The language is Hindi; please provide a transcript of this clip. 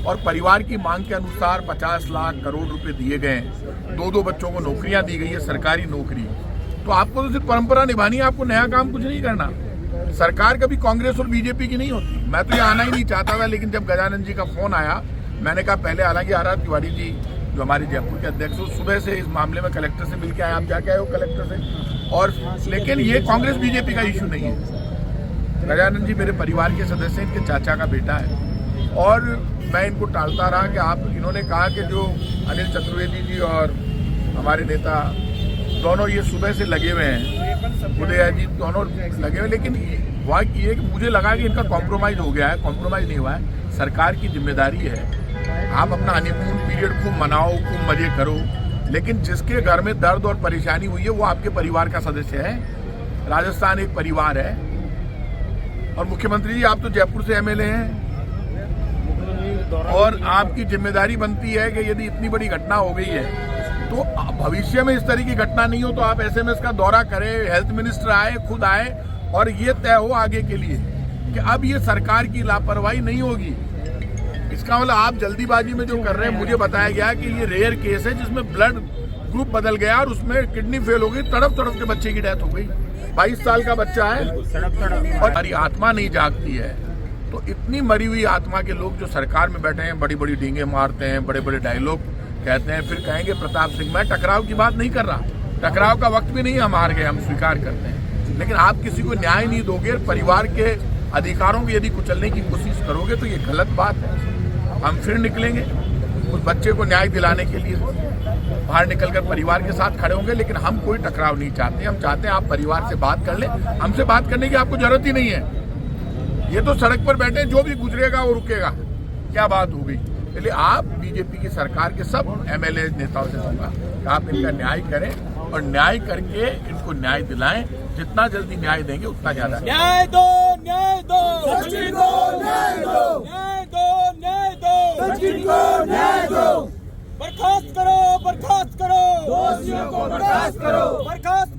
और परिवार की मांग के अनुसार 50 लाख करोड़ रुपए दिए गए हैं, 2-2 बच्चों को नौकरियां दी गई है, सरकारी नौकरी। तो आपको तो सिर्फ परंपरा निभानी है, आपको नया काम कुछ नहीं करना। सरकार कभी कांग्रेस और बीजेपी की नहीं होती। मैं तो ये आना ही नहीं चाहता था, लेकिन जब गजानन जी का फोन आया, मैंने कहा पहले, हालांकि आर तिवारी जी जो हमारे जयपुर के अध्यक्ष, वो सुबह से इस मामले में कलेक्टर से मिलकर आए। आप जाके आए हो कलेक्टर से? और लेकिन ये कांग्रेस बीजेपी का इशू नहीं है। गजानन जी मेरे परिवार के सदस्य, इनके चाचा का बेटा है, और मैं इनको टालता रहा कि आप, इन्होंने कहा कि जो अनिल चतुर्वेदी जी और हमारे नेता दोनों ये सुबह से लगे हुए हैं, उदय जी दोनों लगे हुए, लेकिन बात ये कि मुझे लगा कि इनका कॉम्प्रोमाइज हो गया है। कॉम्प्रोमाइज नहीं हुआ है, सरकार की जिम्मेदारी है। आप अपना हनीमून पीरियड खूब मनाओ, खूब मजे करो, लेकिन जिसके घर में दर्द और परेशानी हुई है वो आपके परिवार का सदस्य है। राजस्थान एक परिवार है। और मुख्यमंत्री जी, आप तो जयपुर से एमएलए हैं, और आपकी जिम्मेदारी बनती है कि यदि इतनी बड़ी घटना हो गई है तो भविष्य में इस तरह की घटना नहीं हो, तो आप एसएमएस का दौरा करें, हेल्थ मिनिस्टर आए, खुद आए, और ये तय हो आगे के लिए कि अब ये सरकार की लापरवाही नहीं होगी। इसका मतलब आप जल्दीबाजी में जो कर रहे हैं, मुझे बताया गया कि ये रेयर केस है जिसमें ब्लड ग्रुप बदल गया और उसमें किडनी फेल हो गई, तड़प तड़प के बच्चे की डेथ हो गई। 22 साल का बच्चा है, और हमारी आत्मा नहीं जागती है। तो इतनी मरी हुई आत्मा के लोग जो सरकार में बैठे हैं, बड़ी बड़ी डींगे मारते हैं, बड़े बड़े डायलॉग कहते हैं, फिर कहेंगे प्रताप सिंह। मैं टकराव की बात नहीं कर रहा, टकराव का वक्त भी नहीं, हम हार गए, हम स्वीकार करते हैं, लेकिन आप किसी को न्याय नहीं दोगे। परिवार के अधिकारों को यदि कुचलने की कोशिश करोगे तो ये गलत बात है। हम फिर निकलेंगे उस बच्चे को न्याय दिलाने के लिए, बाहर निकलकर परिवार के साथ खड़े होंगे, लेकिन हम कोई टकराव नहीं चाहते। हम चाहते हैं आप परिवार से बात कर लें, हमसे बात करने की आपको जरूरत ही नहीं है। ये तो सड़क पर बैठे, जो भी गुजरेगा वो रुकेगा, क्या बात हो गई। इसलिए आप बीजेपी की सरकार के सब एमएलए नेताओं से कहूंगा कि आप इनका न्याय करें, और न्याय करके इनको न्याय दिलाएं। जितना जल्दी न्याय देंगे उतना ज्यादा। न्याय दो, न्याय दो, सचिन को न्याय दो, न्याय दो, न्याय दो, सचिन को न्याय दो। बर्खास्त करो, बर्खास्त करो, दोषियों को बर्खास्त करो, बर्खास्त